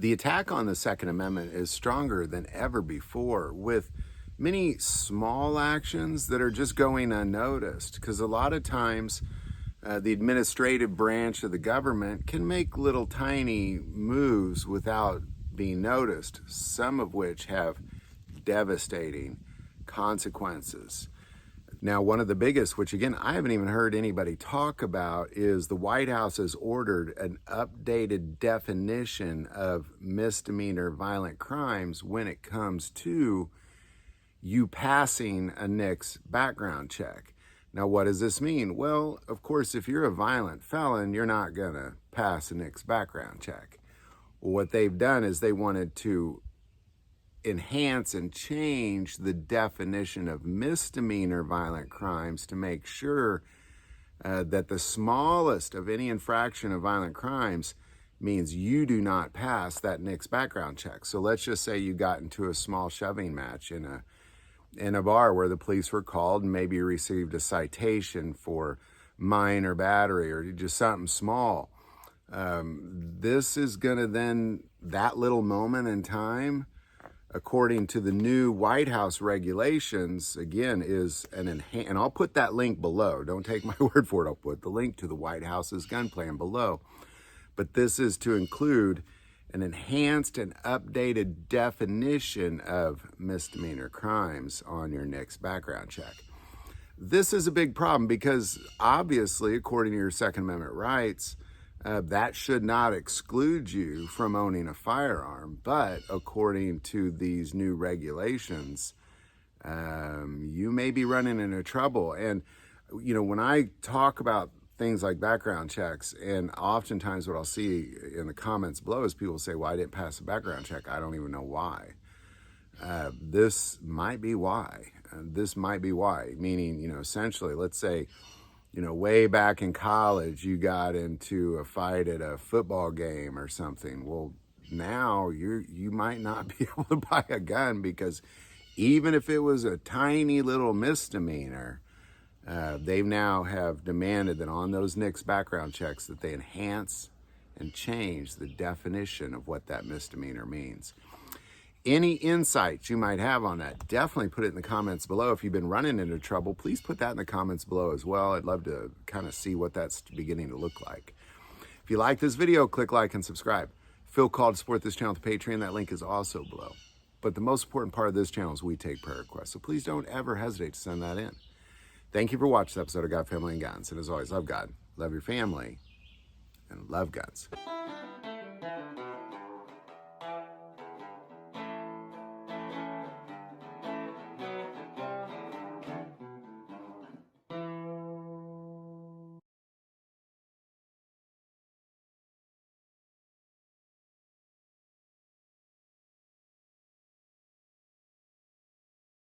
The attack on the Second Amendment is stronger than ever before, with many small actions that are just going unnoticed, because a lot of times the administrative branch of the government can make little tiny moves without being noticed, some of which have devastating consequences. Now, one of the biggest, which again, I haven't even heard anybody talk about, is the White House has ordered an updated definition of misdemeanor violent crimes when it comes to you passing a NICS background check. Now, what does this mean? Well, of course, if you're a violent felon, you're not going to pass a NICS background check. What they've done is they wanted to enhance and change the definition of misdemeanor violent crimes to make sure that the smallest of any infraction of violent crimes means you do not pass that NICS background check. So let's just say you got into a small shoving match in a bar where the police were called and maybe you received a citation for minor battery or just something small. This is going to then, that little moment in time, according to the new White House regulations, again, is and I'll put that link below. Don't take my word for it. I'll put the link to the White House's gun plan below. But this is to include an enhanced and updated definition of misdemeanor crimes on your NICS background check. This is a big problem because obviously, according to your Second Amendment rights, that should not exclude you from owning a firearm. But according to these new regulations, you may be running into trouble. And, you know, when I talk about things like background checks, and oftentimes what I'll see in the comments below is people say, well, I didn't pass a background check. I don't even know why. This might be why. This might be why. Meaning, you know, essentially, let's say, you know, way back in college, you got into a fight at a football game or something. Well, now you might not be able to buy a gun because even if it was a tiny little misdemeanor, they now have demanded that on those NICS background checks that they enhance and change the definition of what that misdemeanor means. Any insights you might have on that, definitely put it in the comments below. If you've been running into trouble, please put that in the comments below as well. I'd love to kind of see what that's beginning to look like. If you like this video, click like and subscribe. Feel called to support this channel with Patreon. That link is also below. But the most important part of this channel is we take prayer requests. So please don't ever hesitate to send that in. Thank you for watching this episode of God, Family, and Guns. And as always, love God, love your family, and love guns.